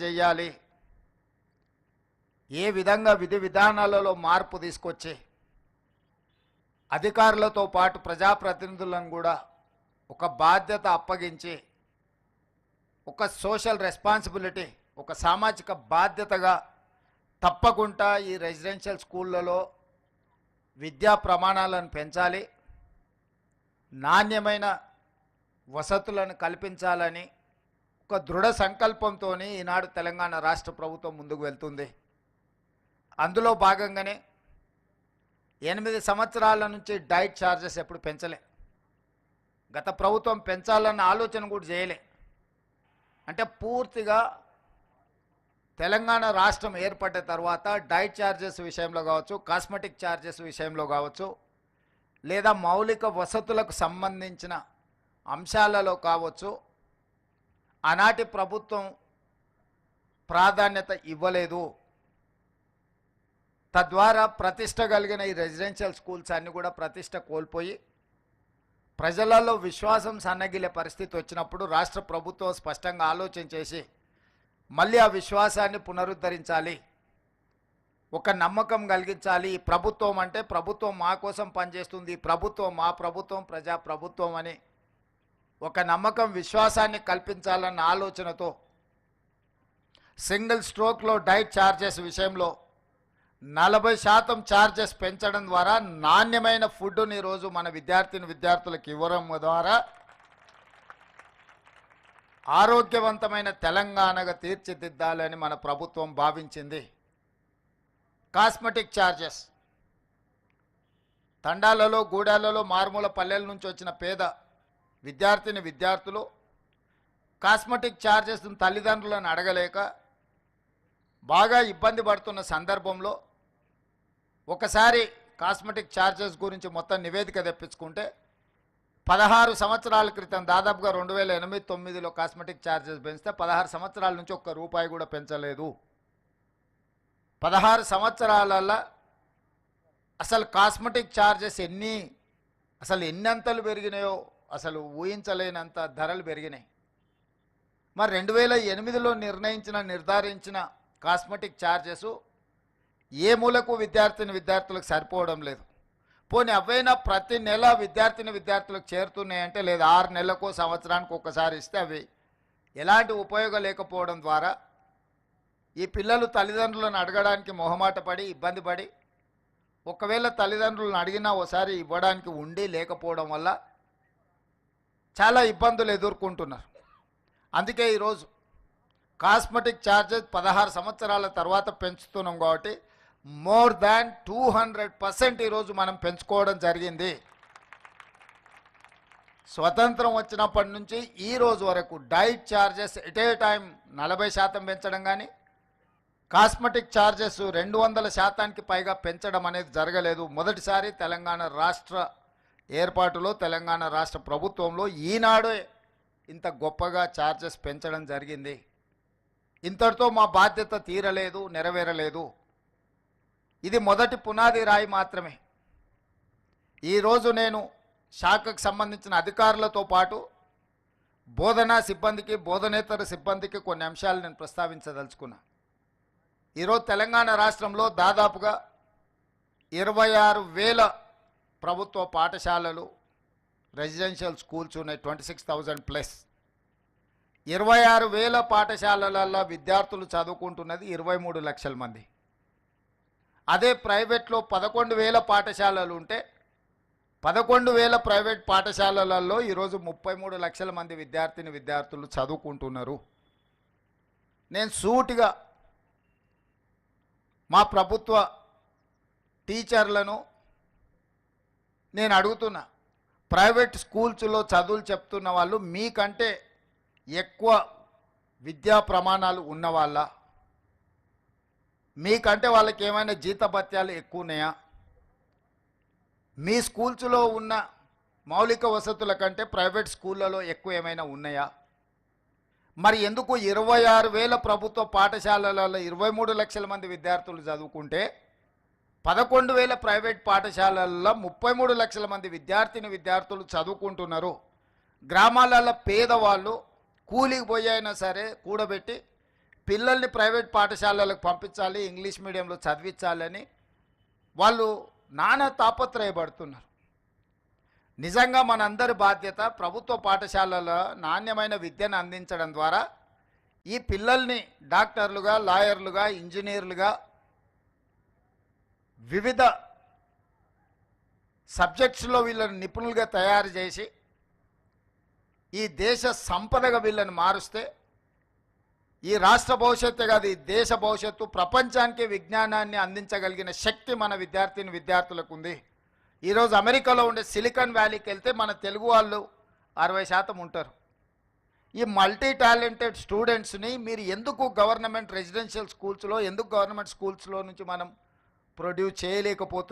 చేయాలి, ఏ విధంగా విధి విధానాలలో మార్పు తీసుకొచ్చి అధికారులతో పాటు ప్రజాప్రతినిధులను కూడా ఒక బాధ్యత అప్పగించి ఒక సోషల్ రెస్పాన్సిబిలిటీ, ఒక సామాజిక బాధ్యతగా తప్పకుండా ఈ రెసిడెన్షియల్ స్కూళ్ళలో విద్యా ప్రమాణాలను పెంచాలి, నాణ్యమైన వసతులను కల్పించాలని ఒక దృఢ సంకల్పంతో ఈనాడు తెలంగాణ రాష్ట్ర ప్రభుత్వం ముందుకు వెళ్తుంది. అందులో భాగంగానే 8 సంవత్సరాల నుంచి డైట్ ఛార్జెస్ ఎప్పుడు పెంచలే. గత ప్రభుత్వం పెంచాలన్న ఆలోచన కూడా చేయలే. అంటే పూర్తిగా తెలంగాణ రాష్ట్రం ఏర్పడ్డ తర్వాత డైట్ ఛార్జెస్ విషయంలో కావచ్చు, కాస్మెటిక్ ఛార్జెస్ విషయంలో కావచ్చు, లేదా మౌలిక వసతులకు సంబంధించిన అంశాలలో కావచ్చు, ఆనాటి ప్రభుత్వం ప్రాధాన్యత ఇవ్వలేదు. తద్వారా ప్రతిష్ట కలిగిన ఈ రెసిడెన్షియల్ స్కూల్స్ అన్నీ కూడా ప్రతిష్ట కోల్పోయి ప్రజలలో విశ్వాసం సన్నగిలే పరిస్థితి వచ్చినప్పుడు రాష్ట్ర ప్రభుత్వం స్పష్టంగా ఆలోచన చేసి మళ్ళీ ఆ విశ్వాసాన్ని పునరుద్ధరించాలి, ఒక నమ్మకం కలిగించాలి. ఈ ప్రభుత్వం అంటే ప్రభుత్వం మా కోసం పనిచేస్తుంది, ప్రభుత్వం మా ప్రభుత్వం, ప్రజా ప్రభుత్వం అని ఒక నమ్మకం, విశ్వాసాన్ని కల్పించాలన్న ఆలోచనతో సింగిల్ స్ట్రోక్లో డైట్ ఛార్జెస్ విషయంలో 40% ఛార్జెస్ పెంచడం ద్వారా నాణ్యమైన ఫుడ్ని ఈరోజు మన విద్యార్థులకు ఇవ్వడం ద్వారా ఆరోగ్యవంతమైన తెలంగాణగా తీర్చిదిద్దాలని మన ప్రభుత్వం భావించింది. కాస్మెటిక్ ఛార్జెస్ తండాలలో, గూడాలలో, మారుమూల పల్లెల నుంచి వచ్చిన పేద విద్యార్థులు కాస్మెటిక్ ఛార్జెస్ తల్లిదండ్రులను అడగలేక బాగా ఇబ్బంది పడుతున్న సందర్భంలో ఒకసారి కాస్మెటిక్ ఛార్జెస్ గురించి మొత్తం నివేదిక తెప్పించుకుంటే 16 సంవత్సరాల క్రితం దాదాపుగా 2008-09లో కాస్మెటిక్ ఛార్జెస్ పెంచితే 16 సంవత్సరాల నుంచి ఒక్క రూపాయి కూడా పెంచలేదు. 16 సంవత్సరాలలో అసలు కాస్మెటిక్ ఛార్జెస్ ఎన్నంతలు పెరిగినాయో అసలు ఊహించలేనంత ధరలు పెరిగినాయి. మరి 2008లో నిర్ధారించిన కాస్మెటిక్ ఛార్జెస్ ఏ మూలకు విద్యార్థులకు సరిపోవడం లేదు. పోనీ అవైనా ప్రతి నెల విద్యార్థులకు చేరుతున్నాయంటే లేదు, 6 నెలలకు సంవత్సరానికి ఒక్కసారి ఇస్తే అవి ఎలాంటి ఉపయోగం లేకపోవడం ద్వారా ఈ పిల్లలు తల్లిదండ్రులను అడగడానికి మొహమాట పడి ఇబ్బంది పడి, ఒకవేళ తల్లిదండ్రులను అడిగినా ఒకసారి ఇవ్వడానికి ఉండి లేకపోవడం వల్ల చాలా ఇబ్బందులు ఎదుర్కొంటున్నారు. అందుకే ఈరోజు కాస్మెటిక్ ఛార్జెస్ 16 సంవత్సరాల తర్వాత పెంచుతున్నాం కాబట్టి మోర్ దాన్ 200% ఈరోజు మనం పెంచుకోవడం జరిగింది. స్వతంత్రం వచ్చినప్పటి నుంచి ఈ రోజు వరకు diet charges at a time 40% పెంచడం కానీ, కాస్మెటిక్ ఛార్జెస్ 200%కి పైగా పెంచడం అనేది జరగలేదు. మొదటిసారి తెలంగాణ రాష్ట్ర ఏర్పాటులో, తెలంగాణ రాష్ట్ర ప్రభుత్వంలో ఈనాడే ఇంత గొప్పగా ఛార్జెస్ పెంచడం జరిగింది. ఇంతటితో మా బాధ్యత తీరలేదు, నెరవేరలేదు. ఇది మొదటి పునాది రాయి మాత్రమే. ఈరోజు నేను శాఖకు సంబంధించిన అధికారులతో పాటు బోధనా సిబ్బందికి, బోధనేతర సిబ్బందికి కొన్ని అంశాలు నేను ప్రస్తావించదలుచుకున్నా. ఈరోజు తెలంగాణ రాష్ట్రంలో దాదాపుగా 26,000 ప్రభుత్వ పాఠశాలలు, రెసిడెన్షియల్ స్కూల్స్ ఉన్నాయి, 26,000+. 26,000 పాఠశాలలలో విద్యార్థులు చదువుకుంటున్నది 23 లక్షల మంది. అదే ప్రైవేట్లో 11,000 పాఠశాలలు ఉంటే 11,000 ప్రైవేట్ పాఠశాలలలో ఈరోజు 33 లక్షల మంది విద్యార్థులు చదువుకుంటున్నారు. నేను సూటిగా మా ప్రభుత్వ టీచర్లను నేను అడుగుతున్నా, ప్రైవేట్ స్కూల్స్లో చదువులు చెప్తున్న వాళ్ళు మీకంటే ఎక్కువ విద్యా ప్రమాణాలు ఉన్నవాళ్ళ, మీకంటే వాళ్ళకి ఏమైనా జీతభత్యాలు ఎక్కువ ఉన్నాయా, మీ స్కూల్స్లో ఉన్న మౌలిక వసతుల కంటే ప్రైవేట్ స్కూళ్ళలో ఎక్కువ ఏమైనా ఉన్నాయా? మరి ఎందుకు 26,000 ప్రభుత్వ పాఠశాలలలో 23 లక్షల మంది విద్యార్థులు చదువుకుంటే 11,000 ప్రైవేట్ పాఠశాలల్లో 33 లక్షల మంది విద్యార్థులు చదువుకుంటున్నారు? గ్రామాలలో పేదవాళ్ళు కూలికి పోయి అయినా సరే కూడబెట్టి పిల్లల్ని ప్రైవేట్ పాఠశాలలకు పంపించాలి, ఇంగ్లీష్ మీడియంలో చదివించాలని వాళ్ళు నానా తాపత్రయపడుతున్నారు. నిజంగా మనందరి బాధ్యత ప్రభుత్వ పాఠశాలలో నాణ్యమైన విద్యను అందించడం ద్వారా ఈ పిల్లల్ని డాక్టర్లుగా, లాయర్లుగా, ఇంజనీర్లుగా, వివిధ సబ్జెక్ట్స్లో వీళ్ళని నిపుణులుగా తయారు చేసి ఈ దేశ సంపదగా వీళ్ళని మారుస్తే ఈ రాష్ట్ర భవిష్యత్తు కాదు, ఈ దేశ భవిష్యత్తు, ప్రపంచానికి విజ్ఞానాన్ని అందించగలిగిన శక్తి మన విద్యార్థులకు ఉంది. ఈరోజు అమెరికాలో ఉండే సిలికాన్ వ్యాలీకి వెళ్తే మన తెలుగు వాళ్ళు 60% ఉంటారు. ఈ మల్టీ టాలెంటెడ్ స్టూడెంట్స్ని మీరు ఎందుకు గవర్నమెంట్ రెసిడెన్షియల్ స్కూల్స్లో, ఎందుకు గవర్నమెంట్ స్కూల్స్లో నుంచి మనం ప్రొడ్యూస్ చేయలేకపోతున్నాం?